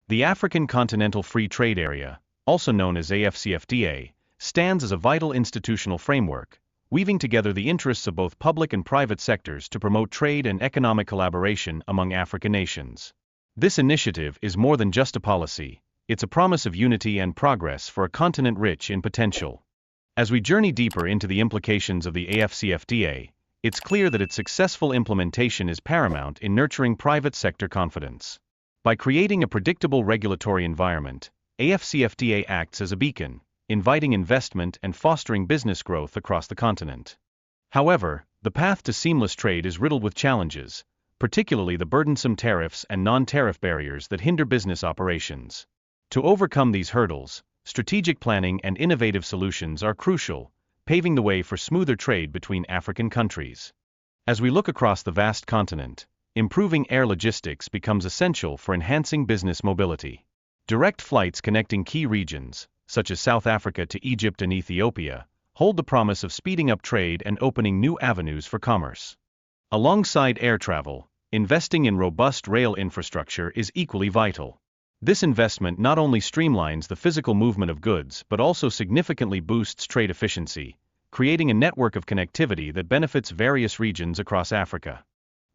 The African Continental Free Trade Area, also known as AfCFTA, stands as a vital institutional framework, weaving together the interests of both public and private sectors to promote trade and economic collaboration among African nations. This initiative is more than just a policy, it's a promise of unity and progress for a continent rich in potential. As we journey deeper into the implications of the AfCFTA, it's clear that its successful implementation is paramount in nurturing private sector confidence. By creating a predictable regulatory environment, AfCFTA acts as a beacon, inviting investment and fostering business growth across the continent. However, the path to seamless trade is riddled with challenges, particularly the burdensome tariffs and non-tariff barriers that hinder business operations. To overcome these hurdles, strategic planning and innovative solutions are crucial, paving the way for smoother trade between African countries. As we look across the vast continent, improving air logistics becomes essential for enhancing business mobility. Direct flights connecting key regions, such as South Africa to Egypt and Ethiopia, hold the promise of speeding up trade and opening new avenues for commerce. Alongside air travel, investing in robust rail infrastructure is equally vital. This investment not only streamlines the physical movement of goods but also significantly boosts trade efficiency, creating a network of connectivity that benefits various regions across Africa.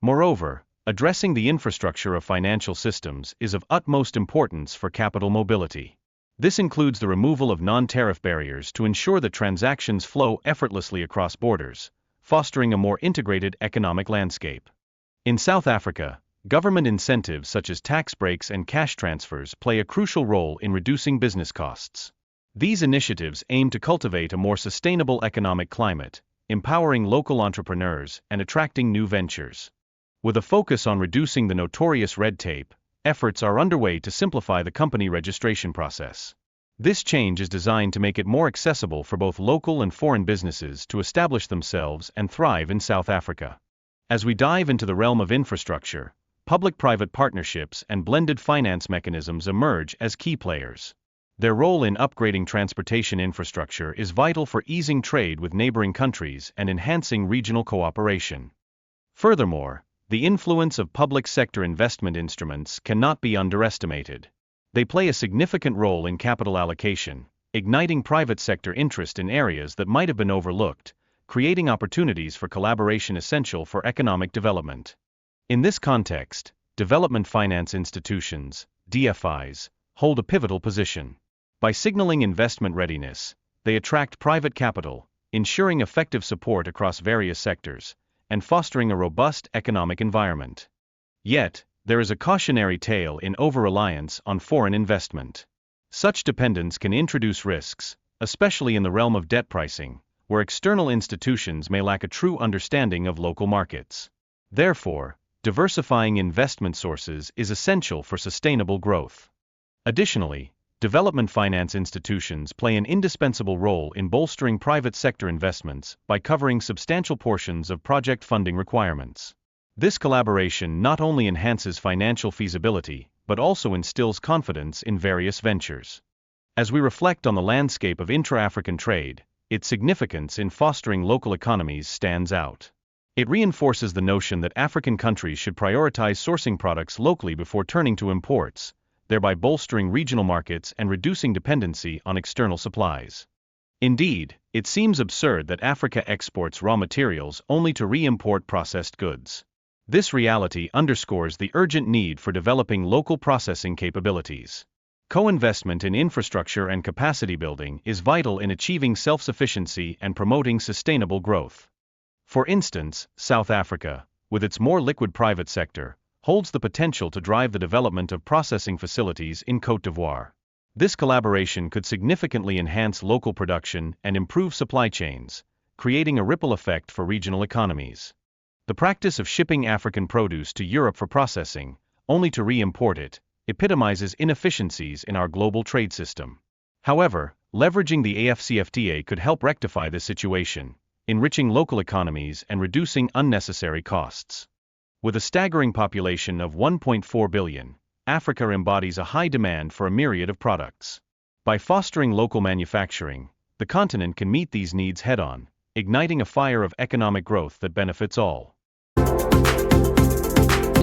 Moreover, addressing the infrastructure of financial systems is of utmost importance for capital mobility. This includes the removal of non-tariff barriers to ensure that transactions flow effortlessly across borders, fostering a more integrated economic landscape. In South Africa, government incentives such as tax breaks and cash transfers play a crucial role in reducing business costs. These initiatives aim to cultivate a more sustainable economic climate, empowering local entrepreneurs and attracting new ventures. With a focus on reducing the notorious red tape, efforts are underway to simplify the company registration process. This change is designed to make it more accessible for both local and foreign businesses to establish themselves and thrive in South Africa. As we dive into the realm of infrastructure, public-private partnerships and blended finance mechanisms emerge as key players. Their role in upgrading transportation infrastructure is vital for easing trade with neighboring countries and enhancing regional cooperation. Furthermore, the influence of public sector investment instruments cannot be underestimated. They play a significant role in capital allocation, igniting private sector interest in areas that might have been overlooked, creating opportunities for collaboration essential for economic development. In this context, development finance institutions, DFIs, hold a pivotal position. By signaling investment readiness, they attract private capital, ensuring effective support across various sectors, and fostering a robust economic environment. Yet, there is a cautionary tale in over-reliance on foreign investment. Such dependence can introduce risks, especially in the realm of debt pricing, where external institutions may lack a true understanding of local markets. Therefore, diversifying investment sources is essential for sustainable growth. Additionally, development finance institutions play an indispensable role in bolstering private sector investments by covering substantial portions of project funding requirements. This collaboration not only enhances financial feasibility, but also instills confidence in various ventures. As we reflect on the landscape of intra-African trade, its significance in fostering local economies stands out. It reinforces the notion that African countries should prioritize sourcing products locally before turning to imports, thereby bolstering regional markets and reducing dependency on external supplies. Indeed, it seems absurd that Africa exports raw materials only to re-import processed goods. This reality underscores the urgent need for developing local processing capabilities. Co-investment in infrastructure and capacity building is vital in achieving self-sufficiency and promoting sustainable growth. For instance, South Africa, with its more liquid private sector, holds the potential to drive the development of processing facilities in Côte d'Ivoire. This collaboration could significantly enhance local production and improve supply chains, creating a ripple effect for regional economies. The practice of shipping African produce to Europe for processing, only to re-import it, epitomizes inefficiencies in our global trade system. However, leveraging the AfCFTA could help rectify this situation, enriching local economies and reducing unnecessary costs. With a staggering population of 1.4 billion, Africa embodies a high demand for a myriad of products. By fostering local manufacturing, the continent can meet these needs head-on, igniting a fire of economic growth that benefits all.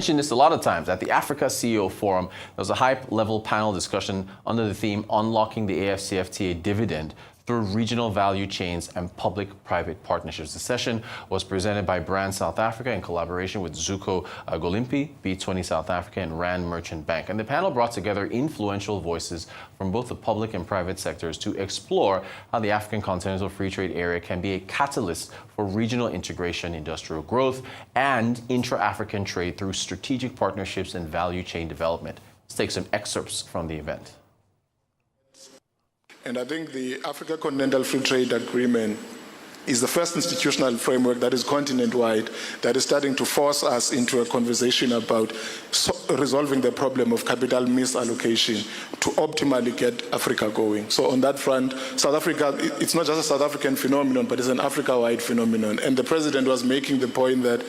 mentioned this a lot of times. At the Africa CEO Forum, there was a high-level panel discussion under the theme Unlocking the AfCFTA Dividend through regional value chains and public-private partnerships. The session was presented by Brand South Africa in collaboration with Zuko Golimpi, B20 South Africa, and Rand Merchant Bank. And the panel brought together influential voices from both the public and private sectors to explore how the African Continental Free Trade Area can be a catalyst for regional integration, industrial growth, and intra-African trade through strategic partnerships and value chain development. Let's take some excerpts from the event. And I think the Africa Continental Free Trade Agreement is the first institutional framework that is continent-wide that is starting to force us into a conversation about resolving the problem of capital misallocation to optimally get Africa going. So on that front, South Africa, it's not just a South African phenomenon, but it's an Africa-wide phenomenon. And the president was making the point that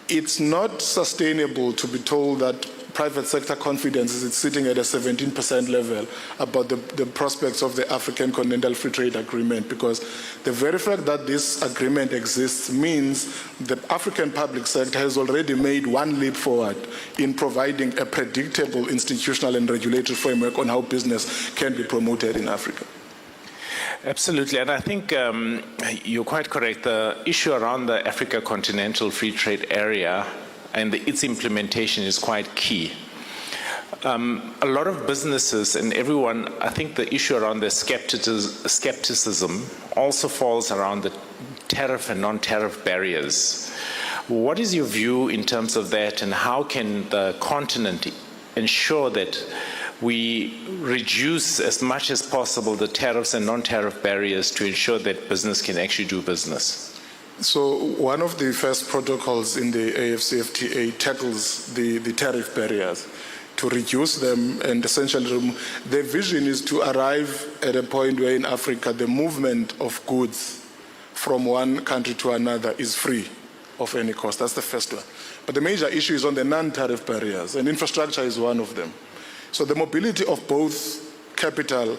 it's not sustainable to be told that private sector confidence is sitting at a 17% level about the prospects of the African Continental Free Trade Agreement, because the very fact that this agreement exists means the African public sector has already made one leap forward in providing a predictable institutional and regulatory framework on how business can be promoted in Africa. Absolutely, and I think you're quite correct. The issue around the Africa Continental Free Trade Area and its implementation is quite key. A lot of businesses and everyone, I think the issue around the skepticism also falls around the tariff and non-tariff barriers. What is your view in terms of that, and how can the continent ensure that we reduce as much as possible the tariffs and non-tariff barriers to ensure that business can actually do business? So one of the first protocols in the AfCFTA tackles the tariff barriers to reduce them, and essentially the vision is to arrive at a point where in Africa the movement of goods from one country to another is free of any cost. That's the first one. But the major issue is on the non-tariff barriers, and infrastructure is one of them. So the mobility of both capital,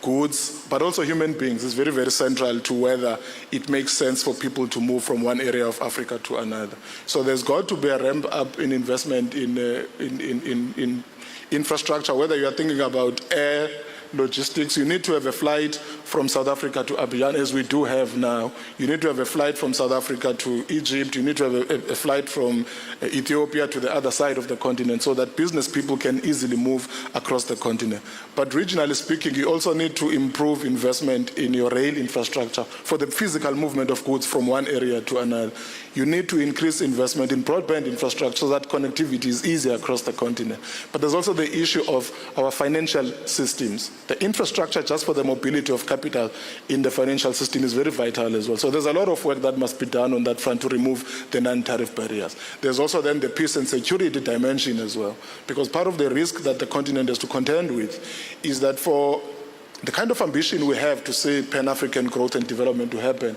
goods, but also human beings is very, very central to whether it makes sense for people to move from one area of Africa to another. So there's got to be a ramp up in investment in infrastructure, whether you are thinking about air, logistics. You need to have a flight from South Africa to Abidjan, as we do have now. You need to have a flight from South Africa to Egypt. You need to have a flight from Ethiopia to the other side of the continent, so that business people can easily move across the continent. But regionally speaking, you also need to improve investment in your rail infrastructure for the physical movement of goods from one area to another. You need to increase investment in broadband infrastructure so that connectivity is easier across the continent. But there's also the issue of our financial systems. The infrastructure just for the mobility of capital in the financial system is very vital as well. So there's a lot of work that must be done on that front to remove the non-tariff barriers. There's also then the peace and security dimension as well, because part of the risk that the continent has to contend with is that for the kind of ambition we have to see Pan-African growth and development to happen,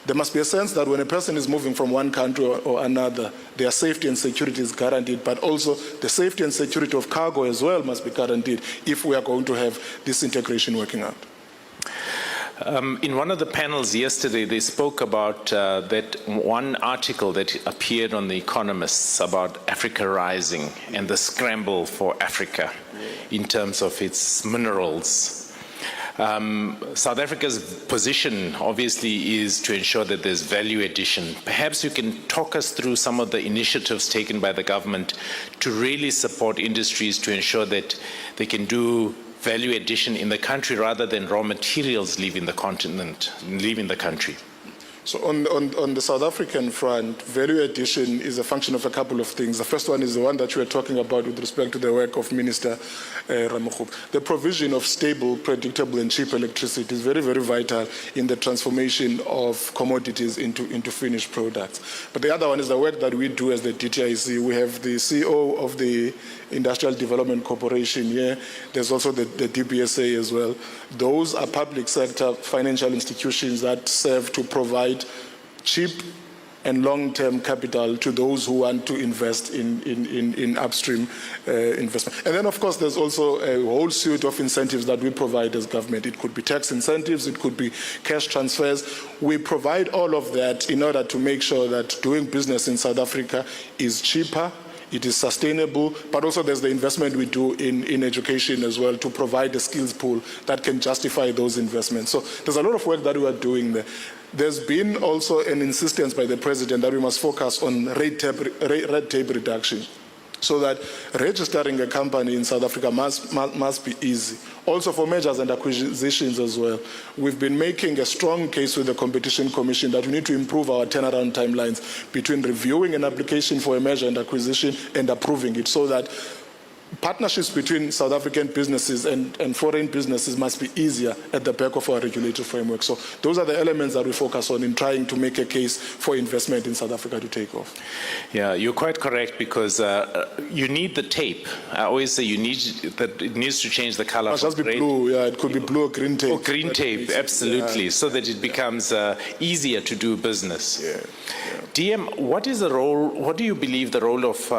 there must be a sense that when a person is moving from one country or another, their safety and security is guaranteed, but also the safety and security of cargo as well must be guaranteed if we are going to have this integration working out. In one of the panels yesterday, they spoke about that one article that appeared on The Economists about Africa rising and the scramble for Africa in terms of its minerals. South Africa's position obviously is to ensure that there's value addition. Perhaps you can talk us through some of the initiatives taken by the government to really support industries to ensure that they can do value addition in the country rather than raw materials leaving the continent, leaving the country. So on the South African front, value addition is a function of a couple of things. The first one is the one that you were talking about with respect to the work of Minister Ramokgopa. The provision of stable, predictable and cheap electricity is very, very vital in the transformation of commodities into finished products. But the other one is the work that we do as the DTIC. We have the CEO of the Industrial Development Corporation here. There's also the DBSA as well. Those are public sector financial institutions that serve to provide cheap and long-term capital to those who want to invest in upstream investment. And then, of course, there's also a whole suite of incentives that we provide as government. It could be tax incentives, it could be cash transfers. We provide all of that in order to make sure that doing business in South Africa is cheaper, it is sustainable, but also there's the investment we do in education as well to provide a skills pool that can justify those investments. So there's a lot of work that we are doing there. There's been also an insistence by the President that we must focus on red tape reduction, so that registering a company in South Africa must be easy. Also for mergers and acquisitions as well. We've been making a strong case with the Competition Commission that we need to improve our turnaround timelines between reviewing an application for a merger and acquisition and approving it, so that partnerships between South African businesses and foreign businesses must be easier at the back of our regulatory framework. So those are the elements that we focus on in trying to make a case for investment in South Africa to take off. Yeah, you're quite correct, because you need the tape. I always say it needs to change the color. It must just be blue, yeah, it could be blue or green tape. Or green tape, absolutely, yeah. So that it becomes easier to do business. Yeah. DM, what do you believe the role of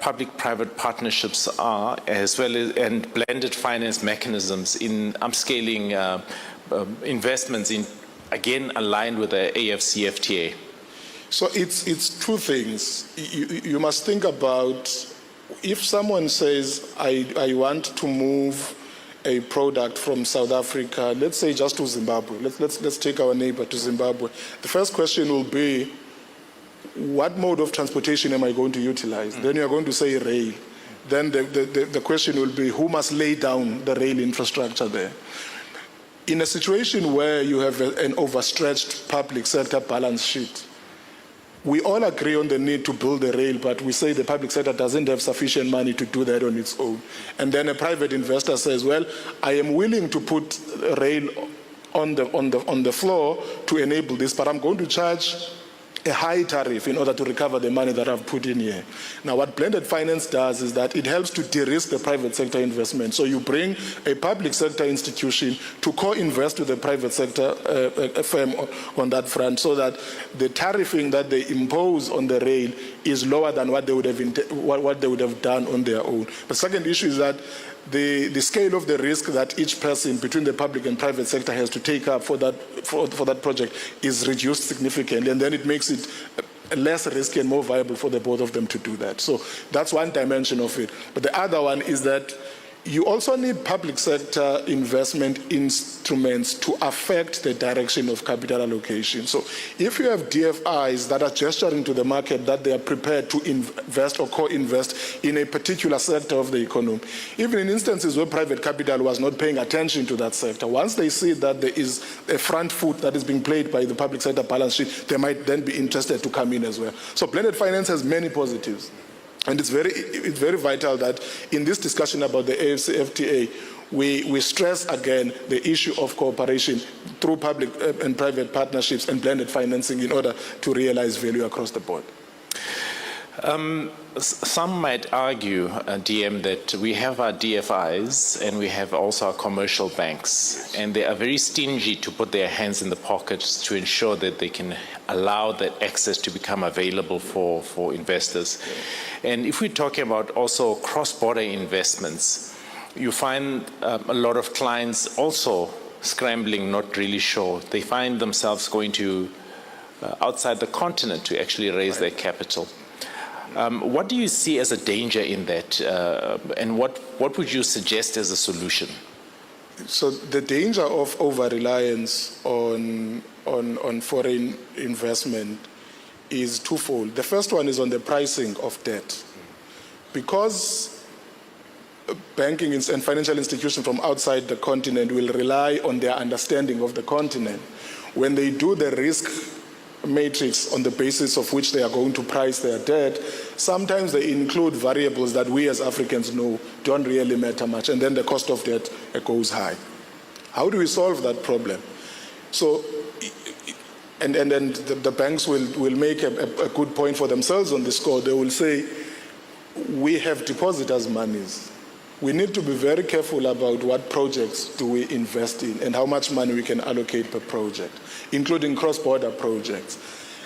public-private partnerships are, as well as and blended finance mechanisms in upscaling investments in, again, aligned with the AfCFTA? So it's two things. You must think about, if someone says, I want to move a product from South Africa, let's say just to Zimbabwe. Let's take our neighbor to Zimbabwe. The first question will be, what mode of transportation am I going to utilize? Then you're going to say rail. Then the question will be, who must lay down the rail infrastructure there? In a situation where you have an overstretched public sector balance sheet, we all agree on the need to build the rail, but we say the public sector doesn't have sufficient money to do that on its own. And then a private investor says, well, I am willing to put rail on the floor to enable this, but I'm going to charge a high tariff in order to recover the money that I've put in here. Now, what blended finance does is that it helps to de-risk the private sector investment. So you bring a public sector institution to co-invest with the private sector firm on that front, so that the tariffing that they impose on the rail is lower than what they would have done on their own. The second issue is that the scale of the risk that each person between the public and private sector has to take up for that project is reduced significantly, and then it makes it less risky and more viable for the both of them to do that. So that's one dimension of it. But the other one is that you also need public sector investment instruments to affect the direction of capital allocation. So if you have DFIs that are gesturing to the market that they are prepared to invest or co-invest in a particular sector of the economy, even in instances where private capital was not paying attention to that sector, once they see that there is a front foot that is being played by the public sector balance sheet, they might then be interested to come in as well. So blended finance has many positives. And it's very vital that in this discussion about the AfCFTA, we stress again the issue of cooperation through public and private partnerships and blended financing in order to realize value across the board. Some might argue, DM, that we have our DFIs and we have also our commercial banks, and they are very stingy to put their hands in the pockets to ensure that they can allow that access to become available for investors. And if we're talking about also cross-border investments, you find a lot of clients also scrambling, not really sure. They find themselves going to outside the continent to actually raise their capital. What do you see as a danger in that, and what would you suggest as a solution? So the danger of over-reliance on foreign investment is twofold. The first one is on the pricing of debt. Because banking and financial institutions from outside the continent will rely on their understanding of the continent, when they do the risk matrix on the basis of which they are going to price their debt, sometimes they include variables that we as Africans know don't really matter much, and then the cost of debt goes high. How do we solve that problem? So, and then the banks will make a good point for themselves on this score. They will say, we have depositors' monies. We need to be very careful about what projects do we invest in and how much money we can allocate per project, including cross-border projects.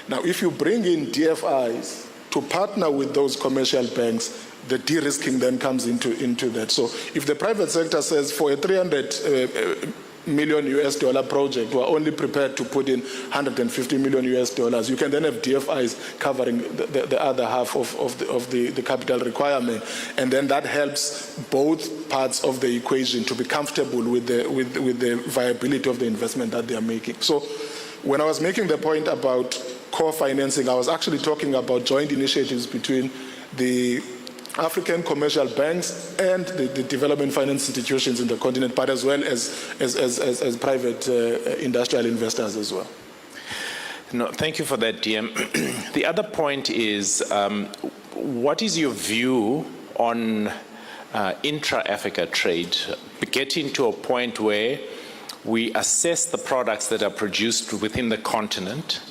Now, if you bring in DFIs to partner with those commercial banks, the de-risking then comes into that. So if the private sector says for a $300 million US dollar project who are only prepared to put in 150 million US dollars. You can then have DFIs covering the other half of the capital requirement, and then that helps both parts of the equation to be comfortable with the viability of the investment that they are making. So when I was making the point about core financing, I was actually talking about joint initiatives between the African commercial banks and the development finance institutions in the continent, but as well as private industrial investors as well. No, thank you for that, DM. The other point is, what is your view on intra-Africa trade, getting to a point where we assess the products that are produced within the continent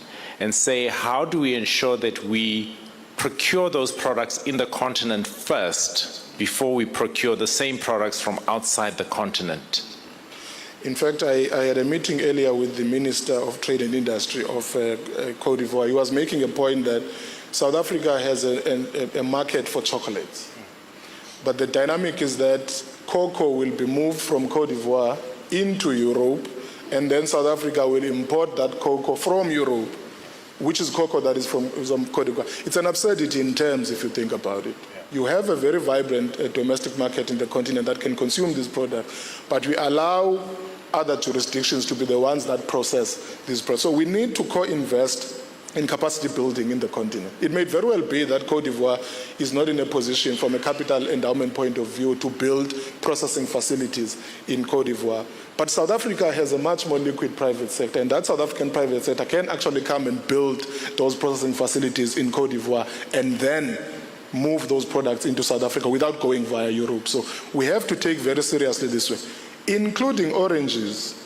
and say, how do we ensure that we procure those products in the continent first before we procure the same products from outside the continent? In fact, I had a meeting earlier with the Minister of Trade and Industry of Cote d'Ivoire. He was making a point that South Africa has a market for chocolates. But the dynamic is that cocoa will be moved from Cote d'Ivoire into Europe, and then South Africa will import that cocoa from Europe, which is cocoa that is from Cote d'Ivoire. It's an absurdity in terms if you think about it. You have a very vibrant domestic market in the continent that can consume this product, but we allow other jurisdictions to be the ones that process this process. So we need to co-invest in capacity building in the continent. It may very well be that Cote d'Ivoire is not in a position from a capital endowment point of view to build processing facilities in Cote d'Ivoire. But South Africa has a much more liquid private sector, and that South African private sector can actually come and build those processing facilities in Cote d'Ivoire and then move those products into South Africa without going via Europe. So we have to take very seriously this way, including oranges.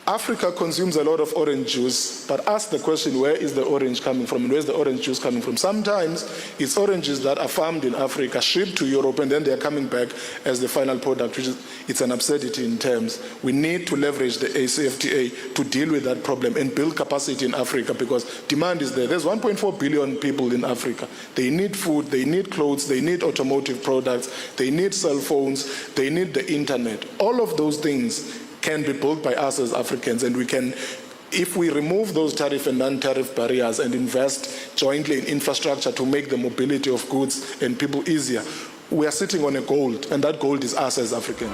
Africa consumes a lot of orange juice, but ask the question, where is the orange coming from and where's the orange juice coming from? Sometimes it's oranges that are farmed in Africa, shipped to Europe, and then they're coming back as the final product, which is, it's an absurdity in terms. We need to leverage the AfCFTA to deal with that problem and build capacity in Africa because demand is there. There's 1.4 billion people in Africa. They need food, they need clothes, they need automotive products, they need cell phones, they need the internet. All of those things can be built by us as Africans, and we can, if we remove those tariff and non-tariff barriers and invest jointly in infrastructure to make the mobility of goods and people easier, we are sitting on a gold, and that gold is us as Africans.